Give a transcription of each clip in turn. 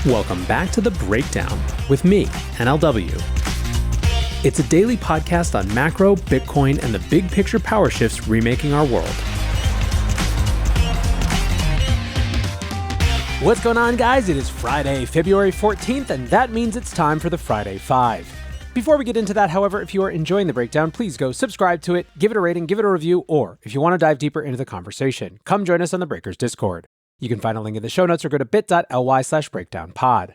Welcome back to The Breakdown with me, NLW. It's a daily podcast on macro, Bitcoin, and the big picture power shifts remaking our world. What's going on, guys? It is Friday, February 14th, and that means it's time for the Friday Five. Before we get into that, however, if you are enjoying The Breakdown, please go subscribe to it, give it a rating, give it a review, or if you want to dive deeper into the conversation, come join us on the Breakers Discord. You can find a link in the show notes or go to bit.ly/breakdownpod.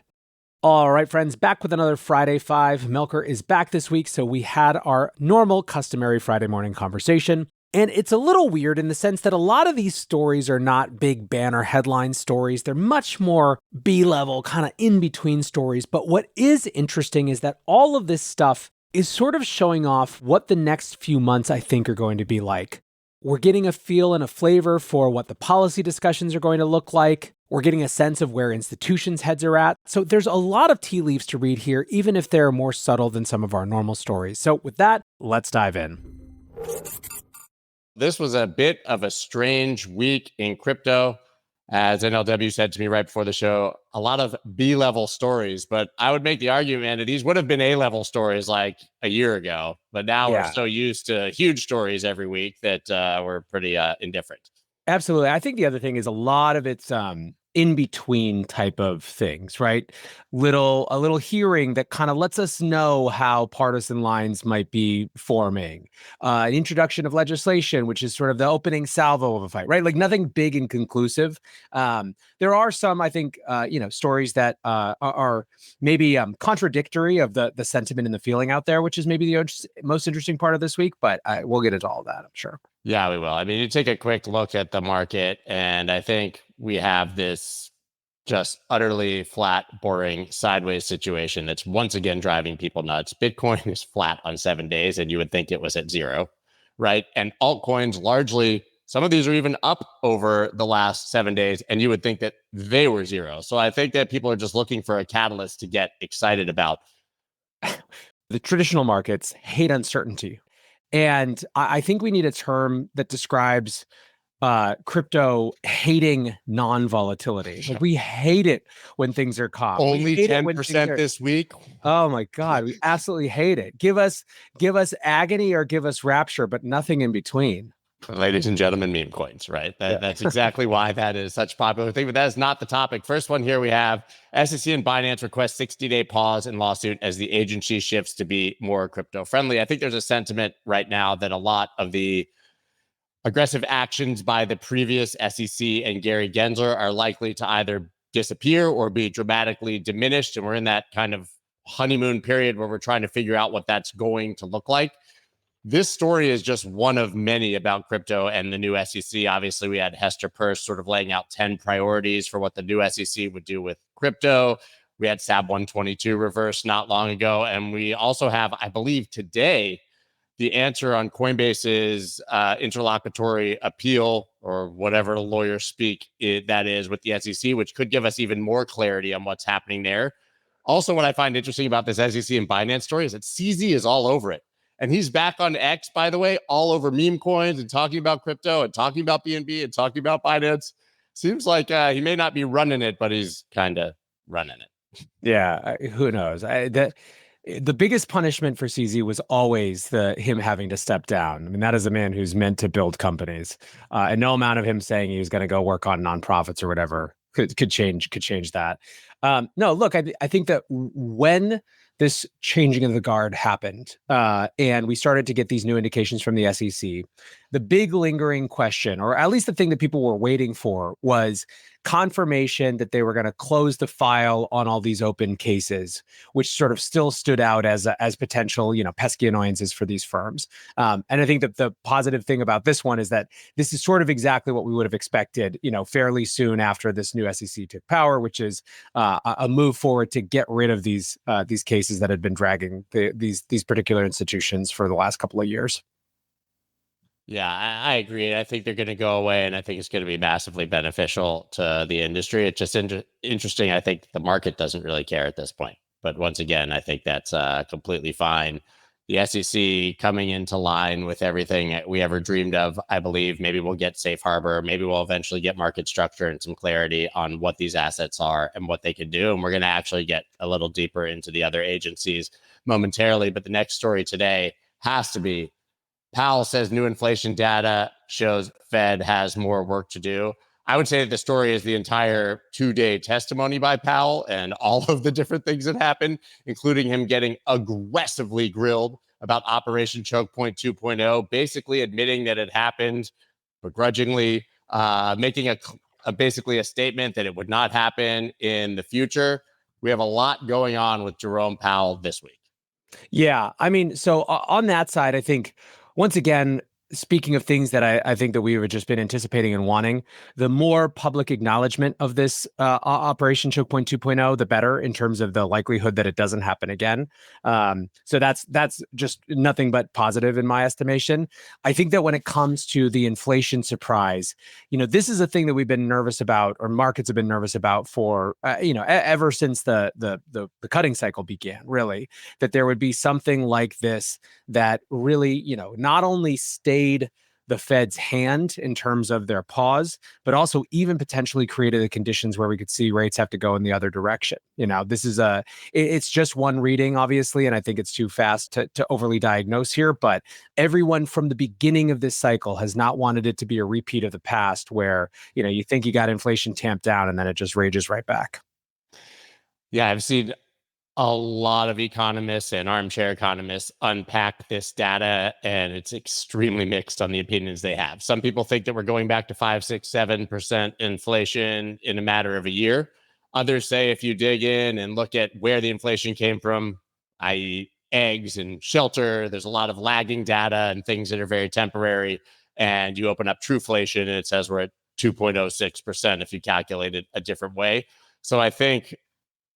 All right, friends, back with another Friday Five. Melker is back this week, so we had our normal, customary Friday morning conversation. And it's a little weird in the sense that a lot of these stories are not big banner headline stories. They're much more B-level, kind of in-between stories. But what is interesting is that all of this stuff is sort of showing off what the next few months, I think, are going to be like. We're getting a feel and a flavor for what the policy discussions are going to look like. We're getting a sense of where institutions' heads are at. So there's a lot of tea leaves to read here, even if they're more subtle than some of our normal stories. So with that, let's dive in. This was a bit of a strange week in crypto. As NLW said to me right before the show, a lot of B-level stories, but I would make the argument that these would have been A-level stories like a year ago, but now we're so used to huge stories every week that we're pretty indifferent. Absolutely. I think the other thing is a lot of it's in-between type of things, right? A little hearing that kind of lets us know how partisan lines might be forming. An introduction of legislation, which is sort of the opening salvo of a fight, right? Like nothing big and conclusive. There are some, I think, stories that are maybe contradictory of the sentiment and the feeling out there, which is maybe the most interesting part of this week, but we'll get into all of that, I'm sure. Yeah, we will. I mean, you take a quick look at the market, and I think we have this just utterly flat, boring, sideways situation that's once again driving people nuts. Bitcoin is flat on 7 days, and you would think it was at zero, right? And altcoins largely, some of these are even up over the last 7 days, and you would think that they were zero. So I think that people are just looking for a catalyst to get excited about. The traditional markets hate uncertainty. And I think we need a term that describes crypto hating non-volatility. Like we hate it when things are calm. Only 10% this week. Oh my God, we absolutely hate it. Give us agony or give us rapture, but nothing in between. Ladies and gentlemen, meme coins, right? That's exactly why that is such a popular thing, but that is not the topic. First one here we have SEC and Binance request 60-day pause in lawsuit as the agency shifts to be more crypto friendly. I think there's a sentiment right now that a lot of the aggressive actions by the previous SEC and Gary Gensler are likely to either disappear or be dramatically diminished. And we're in that kind of honeymoon period where we're trying to figure out what that's going to look like. This story is just one of many about crypto and the new SEC. Obviously, we had Hester Peirce sort of laying out 10 priorities for what the new SEC would do with crypto. We had SAB 122 reverse not long ago. And we also have, I believe today, the answer on Coinbase's interlocutory appeal or whatever lawyers speak that is with the SEC, which could give us even more clarity on what's happening there. Also, what I find interesting about this SEC and Binance story is that CZ is all over it. And he's back on X, by the way, all over meme coins and talking about crypto and talking about BNB and talking about Binance. Seems like he may not be running it, but he's kind of running it. Yeah, who knows? The biggest punishment for CZ was always him having to step down. I mean, that is a man who's meant to build companies. And no amount of him saying he was going to go work on nonprofits or whatever could change that. No, look, I think that when this changing of the guard happened, and we started to get these new indications from the SEC, the big lingering question, or at least the thing that people were waiting for, was confirmation that they were going to close the file on all these open cases, which sort of still stood out as potential, pesky annoyances for these firms. And I think that the positive thing about this one is that this is sort of exactly what we would have expected, fairly soon after this new SEC took power, which is a move forward to get rid of these cases that had been dragging these particular institutions for the last couple of years. Yeah, I agree. I think they're going to go away, and I think it's going to be massively beneficial to the industry. It's just interesting. I think the market doesn't really care at this point. But once again, I think that's completely fine. the SEC coming into line with everything we ever dreamed of. I believe maybe we'll get safe harbor. Maybe we'll eventually get market structure and some clarity on what these assets are and what they can do. And we're going to actually get a little deeper into the other agencies momentarily. But the next story today has to be Powell says new inflation data shows Fed has more work to do. I would say that the story is the entire 2-day testimony by Powell and all of the different things that happened, including him getting aggressively grilled about Operation Choke Point 2.0, basically admitting that it happened begrudgingly, making basically a statement that it would not happen in the future. We have a lot going on with Jerome Powell this week. Yeah, I mean, so on that side, I think once again, speaking of things that I think that we have just been anticipating and wanting, the more public acknowledgement of this Operation Choke Point 2.0, the better in terms of the likelihood that it doesn't happen again. So that's just nothing but positive in my estimation. I think that when it comes to the inflation surprise, this is a thing that we've been nervous about, or markets have been nervous about for ever since the cutting cycle began. Really, that there would be something like this that really, not only stayed the Fed's hand in terms of their pause, but also even potentially created the conditions where we could see rates have to go in the other direction. This is it's just one reading, obviously, and I think it's too fast to overly diagnose here, but everyone from the beginning of this cycle has not wanted it to be a repeat of the past where, you think you got inflation tamped down and then it just rages right back. Yeah, I've seen a lot of economists and armchair economists unpack this data, and it's extremely mixed on the opinions they have. Some people think that we're going back to 5, 6, 7% inflation in a matter of a year. Others say if you dig in and look at where the inflation came from, i.e., eggs and shelter, there's a lot of lagging data and things that are very temporary. And you open up Trueflation and it says we're at 2.06% if you calculate it a different way. So I think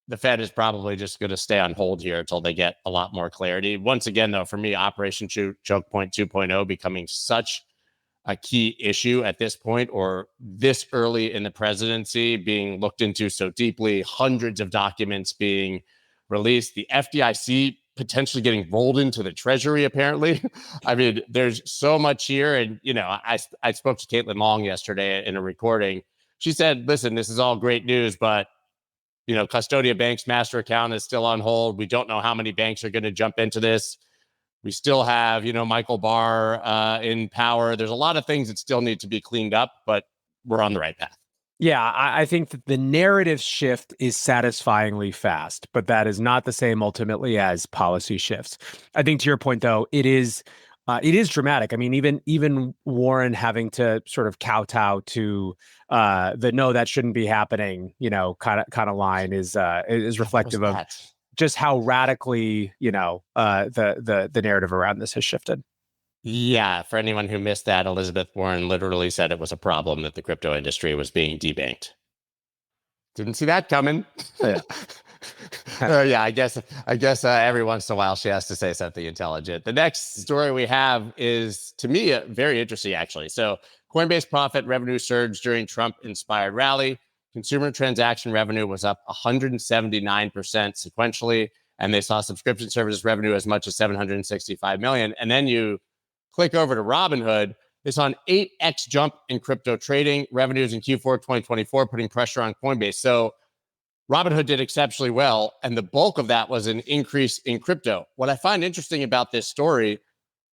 the Fed is probably just going to stay on hold here until they get a lot more clarity. Once again, though, for me, Operation Choke Point 2.0 becoming such a key issue at this point, or this early in the presidency, being looked into so deeply, hundreds of documents being released, the FDIC potentially getting rolled into the Treasury, apparently. I mean, there's so much here. And, I spoke to Caitlin Long yesterday in a recording. She said, listen, this is all great news, but Custodia Bank's master account is still on hold. We don't know how many banks are going to jump into this. We still have, Michael Barr in power. There's a lot of things that still need to be cleaned up, but we're on the right path. Yeah, I think that the narrative shift is satisfyingly fast, but that is not the same ultimately as policy shifts. I think to your point, though, it is dramatic. I mean, even Warren having to sort of kowtow to the no, that shouldn't be happening, kind of line is reflective of just how radically, the narrative around this has shifted. Yeah, for anyone who missed that, Elizabeth Warren literally said it was a problem that the crypto industry was being debanked. Didn't see that coming. Yeah. Yeah, I guess every once in a while she has to say something intelligent. The next story we have is, to me, very interesting, actually. So Coinbase profit revenue surged during Trump-inspired rally. Consumer transaction revenue was up 179% sequentially, and they saw subscription services revenue as much as $765 million. And then you click over to Robinhood, they saw an 8x jump in crypto trading revenues in Q4 2024, putting pressure on Coinbase. So Robinhood did exceptionally well, and the bulk of that was an increase in crypto. What I find interesting about this story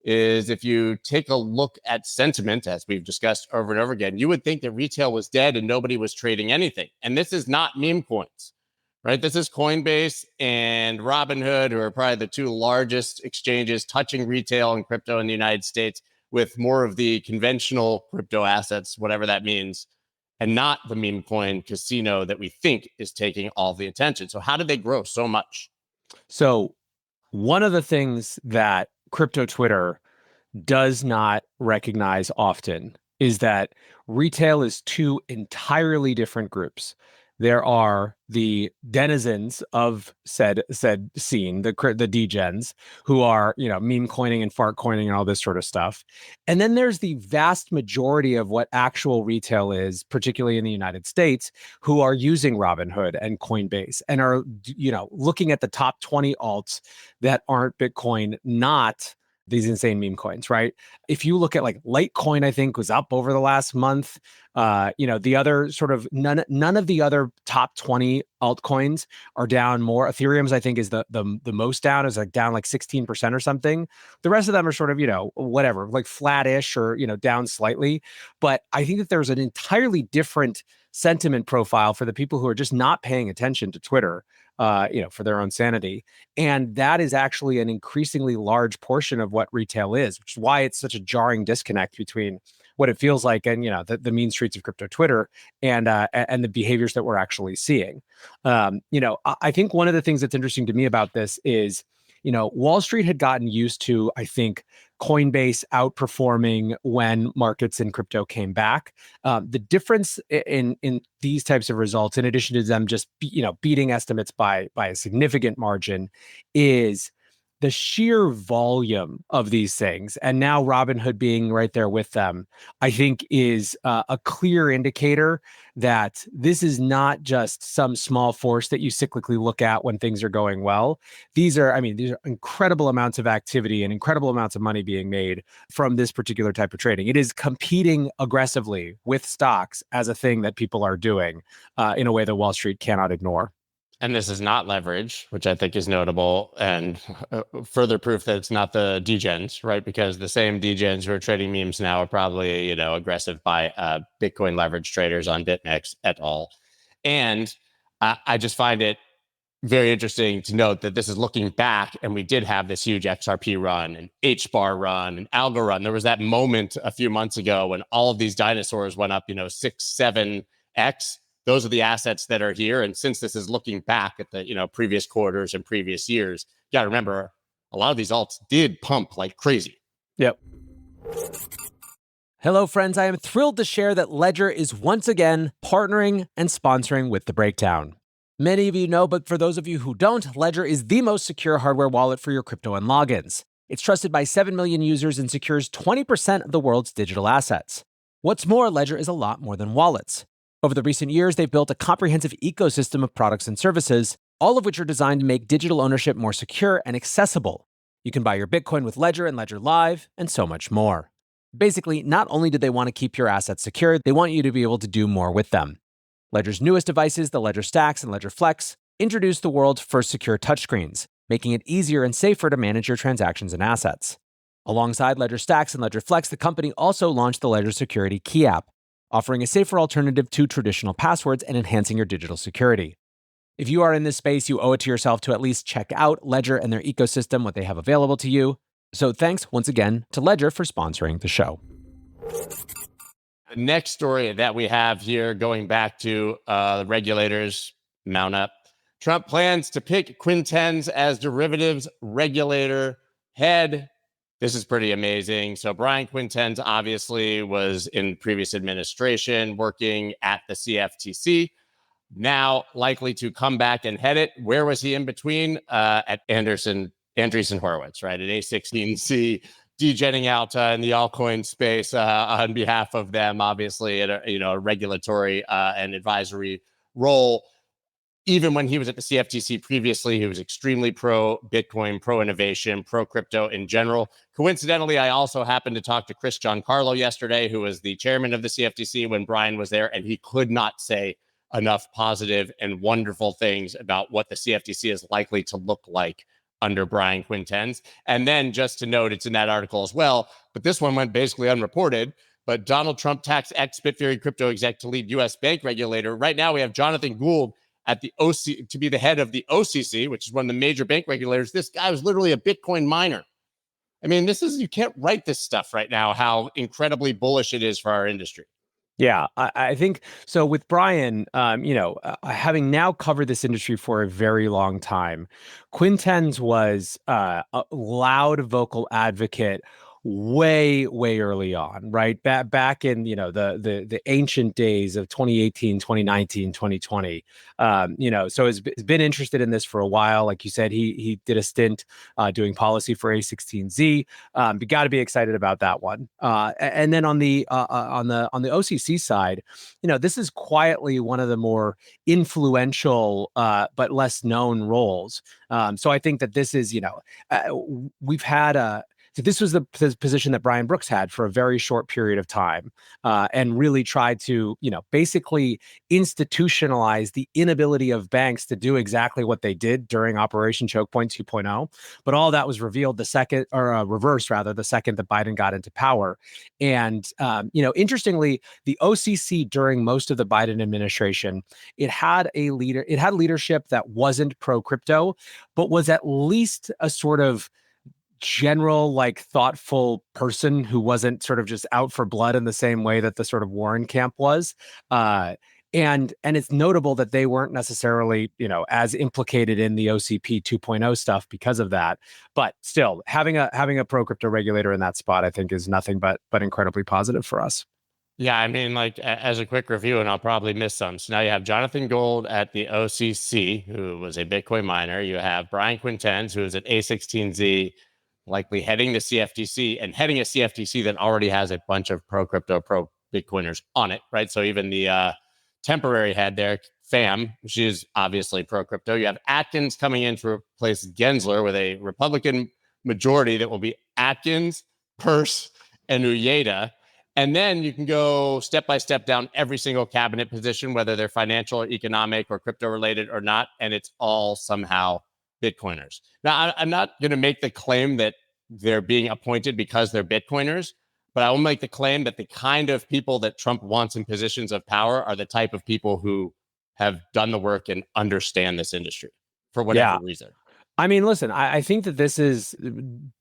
is if you take a look at sentiment, as we've discussed over and over again, you would think that retail was dead and nobody was trading anything. And this is not meme coins, right? This is Coinbase and Robinhood, who are probably the two largest exchanges touching retail and crypto in the United States, with more of the conventional crypto assets, whatever that means, and not the meme coin casino that we think is taking all the attention. So how did they grow so much? So one of the things that crypto Twitter does not recognize often is that retail is two entirely different groups. there are the denizens of said scene, the degens, who are, meme coining and fart coining and all this sort of stuff. And then there's the vast majority of what actual retail is, particularly in the United States, who are using Robinhood and Coinbase and are, looking at the top 20 alts that aren't Bitcoin, not these insane meme coins, right? If you look at like Litecoin, I think was up over the last month. The other sort of none of the other top 20 altcoins are down more. Ethereum's, I think, is the most down, is like down like 16% or something. The rest of them are sort of, whatever, like flattish or, down slightly. But I think that there's an entirely different sentiment profile for the people who are just not paying attention to Twitter, for their own sanity. And that is actually an increasingly large portion of what retail is, which is why it's such a jarring disconnect between what it feels like and, the mean streets of crypto Twitter and the behaviors that we're actually seeing. I think one of the things that's interesting to me about this is, Wall Street had gotten used to, I think, Coinbase outperforming when markets in crypto came back. The difference in these types of results, in addition to them just beating estimates by a significant margin, is the sheer volume of these things, and now Robinhood being right there with them, I think is a clear indicator that this is not just some small force that you cyclically look at when things are going well. These are incredible amounts of activity and incredible amounts of money being made from this particular type of trading. It is competing aggressively with stocks as a thing that people are doing in a way that Wall Street cannot ignore. And this is not leverage, which I think is notable, and further proof that it's not the degens, right? Because the same degens who are trading memes now are probably, aggressive by Bitcoin leverage traders on BitMEX et al. And I just find it very interesting to note that this is looking back, and we did have this huge XRP run and HBAR run and Algo run. There was that moment a few months ago when all of these dinosaurs went up, 6, 7x. Those are the assets that are here. And since this is looking back at the, previous quarters and previous years, you got to remember a lot of these alts did pump like crazy. Yep. Hello, friends. I am thrilled to share that Ledger is once again partnering and sponsoring with The Breakdown. Many of you know, but for those of you who don't, Ledger is the most secure hardware wallet for your crypto and logins. It's trusted by 7 million users and secures 20% of the world's digital assets. What's more, Ledger is a lot more than wallets. Over the recent years, they've built a comprehensive ecosystem of products and services, all of which are designed to make digital ownership more secure and accessible. You can buy your Bitcoin with Ledger and Ledger Live, and so much more. Basically, not only do they want to keep your assets secure, they want you to be able to do more with them. Ledger's newest devices, the Ledger Stacks and Ledger Flex, introduced the world's first secure touchscreens, making it easier and safer to manage your transactions and assets. Alongside Ledger Stacks and Ledger Flex, the company also launched the Ledger Security Key app, offering a safer alternative to traditional passwords and enhancing your digital security. If you are in this space, you owe it to yourself to at least check out Ledger and their ecosystem, what they have available to you. So thanks once again to Ledger for sponsoring the show. The next story that we have here, going back to the regulators, mount up. Trump plans to pick Quintens as derivatives regulator head. This is pretty amazing. So Brian Quintens obviously was in previous administration working at the CFTC, now likely to come back and head it. Where was he in between? At Andreessen Horowitz, right? At A16Z, degenning out in the altcoin space on behalf of them, obviously at a regulatory and advisory role. Even when he was at the CFTC previously, he was extremely pro Bitcoin, pro innovation, pro crypto in general. Coincidentally, I also happened to talk to Chris Giancarlo yesterday, who was the chairman of the CFTC when Brian was there, and he could not say enough positive and wonderful things about what the CFTC is likely to look like under Brian Quintens. And then just to note, it's in that article as well, but this one went basically unreported. But Donald Trump taxed ex-Bitfury crypto exec to lead U.S. bank regulator. Right now, we have Jonathan Gould at the OC to be the head of the OCC, which is one of the major bank regulators. This guy was literally a Bitcoin miner. I mean, you can't write this stuff right now, how incredibly bullish it is for our industry. Yeah, I think so. With Brian, having now covered this industry for a very long time, Quintens was a loud vocal advocate way early on, right? Back in, the ancient days of 2018, 2019, 2020. So has been interested in this for a while. Like you said, he did a stint doing policy for A16Z. You got to be excited about that one. And then on the OCC side, this is quietly one of the more influential but less known roles. So I think that this is, we've had a so this was the position that Brian Brooks had for a very short period of time, and really tried to, basically institutionalize the inability of banks to do exactly what they did during Operation Choke Point 2.0. But all that was revealed the second, or reversed rather, the second that Biden got into power. And, interestingly, the OCC during most of the Biden administration, it had leadership that wasn't pro crypto, but was at least a sort of general, like, thoughtful person who wasn't sort of just out for blood in the same way that the sort of Warren camp was. And it's notable that they weren't necessarily, as implicated in the OCP 2.0 stuff because of that. But still, having a pro crypto regulator in that spot, I think, is nothing but incredibly positive for us. Yeah, I mean, like as a quick review, and I'll probably miss some. So now you have Jonathan Gold at the OCC, who was a Bitcoin miner. You have Brian Quintens, who is at A16Z, likely heading the CFTC and heading a CFTC that already has a bunch of pro crypto, pro Bitcoiners on it, right? So even the temporary head there, Pham, she's obviously pro crypto. You have Atkins coming in to replace Gensler with a Republican majority that will be Atkins, Peirce, and Uyeda. And then you can go step by step down every single cabinet position, whether they're financial or economic or crypto related or not. And it's all somehow Bitcoiners. Now, I'm not going to make the claim that they're being appointed because they're Bitcoiners, but I will make the claim that the kind of people that Trump wants in positions of power are the type of people who have done the work and understand this industry for whatever Yeah. reason. I mean, listen, I think that this is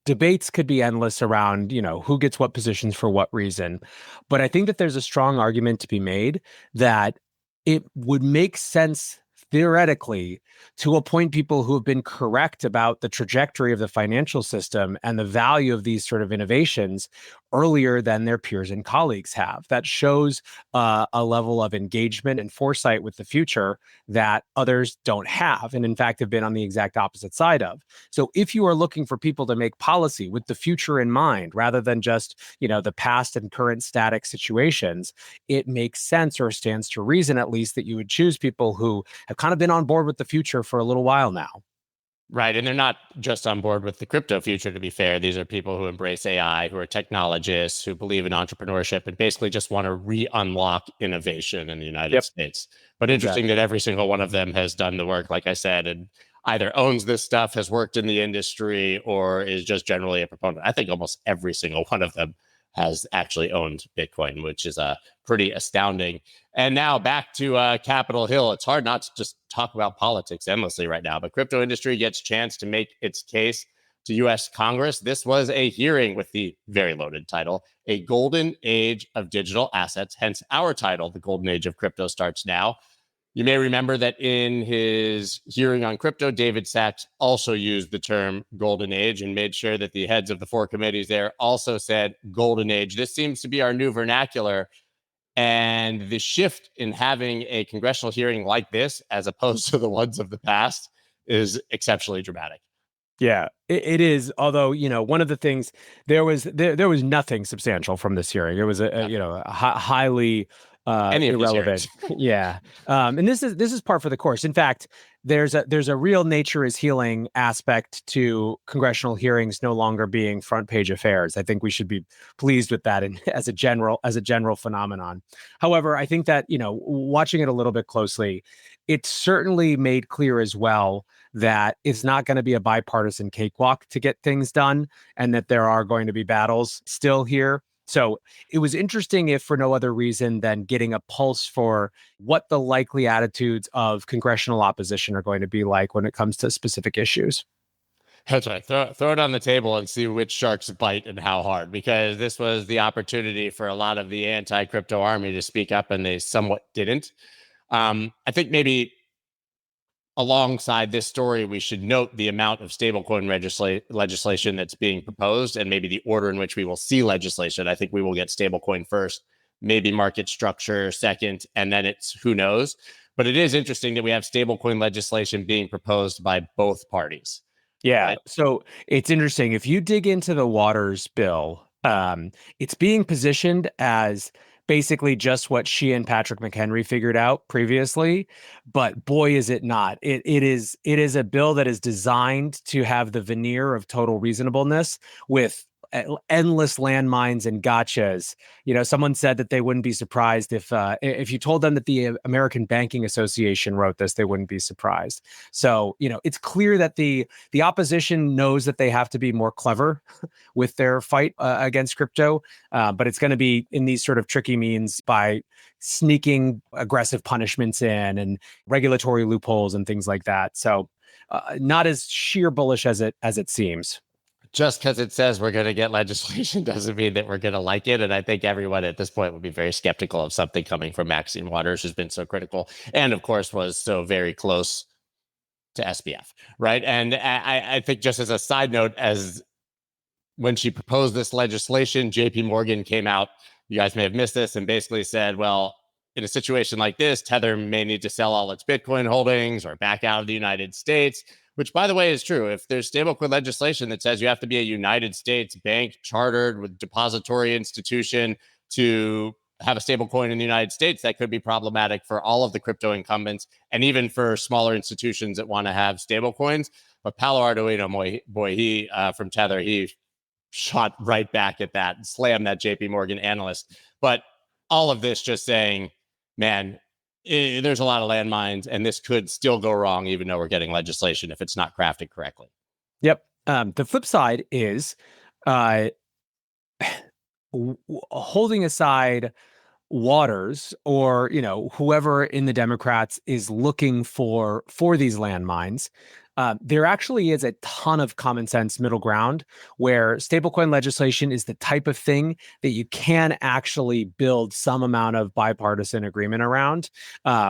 debates could be endless around, who gets what positions for what reason. But I think that there's a strong argument to be made that it would make sense theoretically to appoint people who have been correct about the trajectory of the financial system and the value of these sort of innovations earlier than their peers and colleagues have. That shows a level of engagement and foresight with the future that others don't have, and in fact have been on the exact opposite side of. So if you are looking for people to make policy with the future in mind rather than just, the past and current static situations, it makes sense, or stands to reason at least, that you would choose people who have kind of been on board with the future for a little while now. Right. And they're not just on board with the crypto future, to be fair. These are people who embrace AI, who are technologists, who believe in entrepreneurship, and basically just want to re unlock innovation in the United Yep, States. But interesting exactly. that every single one of them has done the work, like I said, and either owns this stuff, has worked in the industry, or is just generally a proponent. I think almost every single one of them has actually owned Bitcoin, which is pretty astounding. And now back to Capitol Hill. It's hard not to just talk about politics endlessly right now, but crypto industry gets a chance to make its case to U.S. Congress. This was a hearing with the very loaded title, A Golden Age of Digital Assets, hence our title, The Golden Age of Crypto Starts Now. You may remember that in his hearing on crypto, David Sachs also used the term golden age and made sure that the heads of the four committees there also said golden age. This seems to be our new vernacular. And the shift in having a congressional hearing like this, as opposed to the ones of the past, is exceptionally dramatic. Yeah, it is. Although, one of the things, there was nothing substantial from this hearing. It was highly Any of these irrelevant. hearings. Yeah, and this is par for the course. In fact, there's a real nature is healing aspect to congressional hearings no longer being front page affairs. I think we should be pleased with that, and as a general phenomenon. However, I think that, watching it a little bit closely, it certainly made clear as well that it's not going to be a bipartisan cakewalk to get things done, and that there are going to be battles still here. So it was interesting, if for no other reason than getting a pulse for what the likely attitudes of congressional opposition are going to be like when it comes to specific issues. That's right. Throw it on the table and see which sharks bite and how hard, because this was the opportunity for a lot of the anti crypto army to speak up, and they somewhat didn't. I think maybe alongside this story, we should note the amount of stablecoin legislation that's being proposed and maybe the order in which we will see legislation. I think we will get stablecoin first, maybe market structure second, and then it's who knows. But it is interesting that we have stablecoin legislation being proposed by both parties. Yeah. Right? So it's interesting. If you dig into the Waters bill, it's being positioned as basically just what she and Patrick McHenry figured out previously. But boy, is it not. It is a bill that is designed to have the veneer of total reasonableness with endless landmines and gotchas. Someone said that they wouldn't be surprised if you told them that the American Banking Association wrote this, they wouldn't be surprised. So, it's clear that the opposition knows that they have to be more clever with their fight against crypto, but it's going to be in these sort of tricky means by sneaking aggressive punishments in and regulatory loopholes and things like that. So, not as sheer bullish as it seems. Just because it says we're going to get legislation doesn't mean that we're going to like it. And I think everyone at this point would be very skeptical of something coming from Maxine Waters, who's been so critical and, of course, was so very close to SBF, right? And I think just as a side note, as when she proposed this legislation, JP Morgan came out, you guys may have missed this, and basically said, well, in a situation like this, Tether may need to sell all its Bitcoin holdings or back out of the United States, which, by the way, is true. If there's stablecoin legislation that says you have to be a United States bank chartered with depository institution to have a stablecoin in the United States, that could be problematic for all of the crypto incumbents and even for smaller institutions that want to have stablecoins. But Palo Arduino, boy, he from Tether, he shot right back at that and slammed that JP Morgan analyst. But all of this just saying, man, there's a lot of landmines, and this could still go wrong, even though we're getting legislation if it's not crafted correctly. Yep. The flip side is holding aside Waters or whoever in the Democrats is looking for these landmines. There actually is a ton of common sense middle ground where stablecoin legislation is the type of thing that you can actually build some amount of bipartisan agreement around,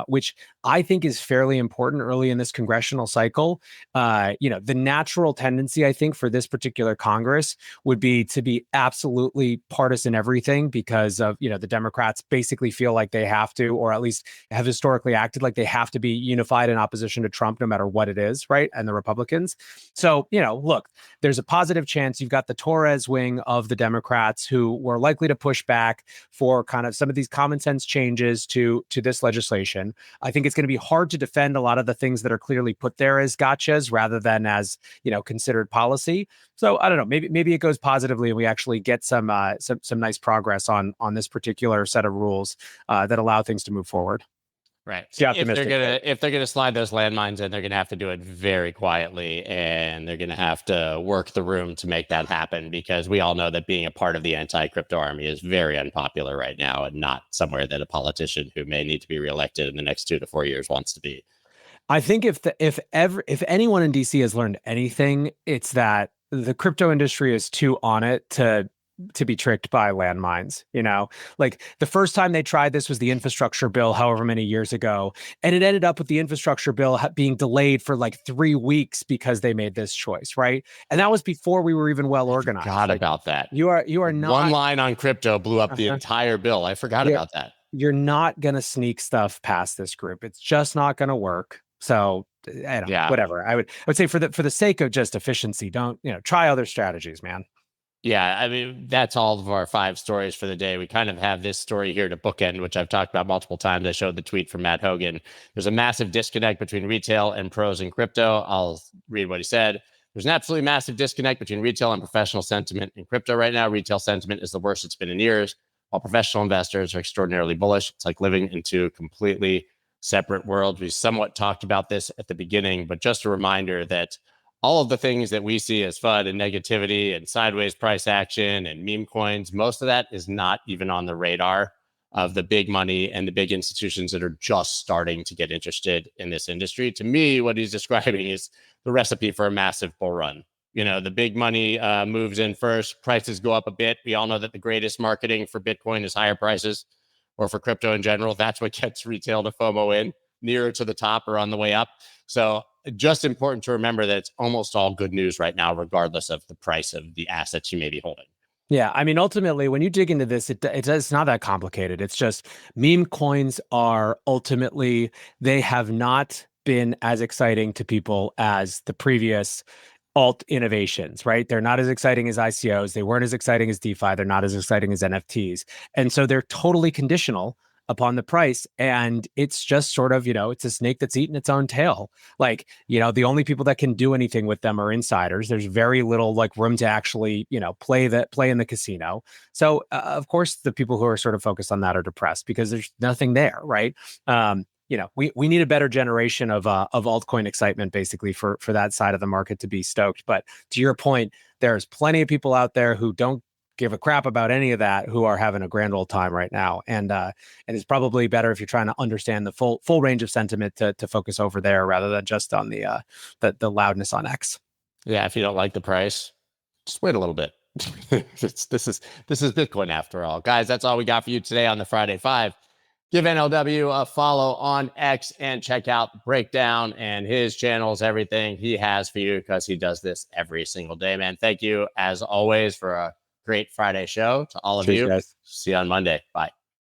which I think is fairly important early in this congressional cycle. The natural tendency, I think, for this particular Congress would be to be absolutely partisan everything because of, the Democrats basically feel like they have to, or at least have historically acted like they have to be unified in opposition to Trump, no matter what it is, right? And the Republicans. So, look, there's a positive chance you've got the Torres wing of the Democrats who were likely to push back for kind of some of these common sense changes to this legislation. I think it's going to be hard to defend a lot of the things that are clearly put there as gotchas rather than as, considered policy. So I don't know, maybe it goes positively and we actually get some nice progress on this particular set of rules that allow things to move forward. Right. See, optimistic. If they're gonna slide those landmines in, they're gonna have to do it very quietly, and they're gonna have to work the room to make that happen, because we all know that being a part of the anti-crypto army is very unpopular right now, and not somewhere that a politician who may need to be reelected in the next 2 to 4 years wants to be. I think if anyone in DC has learned anything, it's that the crypto industry is too on it to be tricked by landmines. Like the first time they tried this was the infrastructure bill, however many years ago, and it ended up with the infrastructure bill being delayed for like 3 weeks because they made this choice, right? And that was before we were even well organized. Forgot about that. You are not. One line on crypto blew up the entire bill. I forgot about that. You're not gonna sneak stuff past this group. It's just not gonna work. So I don't know, whatever. I would say for the sake of just efficiency, don't try other strategies, man. Yeah, I mean, that's all of our 5 stories for the day. We kind of have this story here to bookend, which I've talked about multiple times. I showed the tweet from Matt Hogan. There's a massive disconnect between retail and pros in crypto. I'll read what he said. There's an absolutely massive disconnect between retail and professional sentiment in crypto right now. Retail sentiment is the worst it's been in years, while professional investors are extraordinarily bullish. It's like living in 2 completely separate worlds. We somewhat talked about this at the beginning, but just a reminder that all of the things that we see as FUD and negativity and sideways price action and meme coins, most of that is not even on the radar of the big money and the big institutions that are just starting to get interested in this industry. To me, what he's describing is the recipe for a massive bull run. The big money moves in first, prices go up a bit. We all know that the greatest marketing for Bitcoin is higher prices, or for crypto in general. That's what gets retail to FOMO in. nearer to the top or on the way up. So just important to remember that it's almost all good news right now, regardless of the price of the assets you may be holding. Yeah, I mean, ultimately, when you dig into this, it's not that complicated. It's just meme coins are ultimately, they have not been as exciting to people as the previous alt innovations, right? They're not as exciting as ICOs. They weren't as exciting as DeFi. They're not as exciting as NFTs. And so they're totally conditional upon the price. And it's just sort of, it's a snake that's eaten its own tail. Like, the only people that can do anything with them are insiders. There's very little like room to actually, play in the casino. So of course, the people who are sort of focused on that are depressed because there's nothing there, right? We need a better generation of altcoin excitement, basically, for that side of the market to be stoked. But to your point, there's plenty of people out there who don't give a crap about any of that, who are having a grand old time right now. And it's probably better if you're trying to understand the full range of sentiment to focus over there rather than just on the loudness on X. Yeah, if you don't like the price, just wait a little bit. This is Bitcoin after all. Guys, that's all we got for you today on the Friday Five. Give NLW a follow on X and check out Breakdown and his channels, everything he has for you, because he does this every single day, man. Thank you, as always, for a great Friday show to all of you. Guys. See you on Monday. Bye.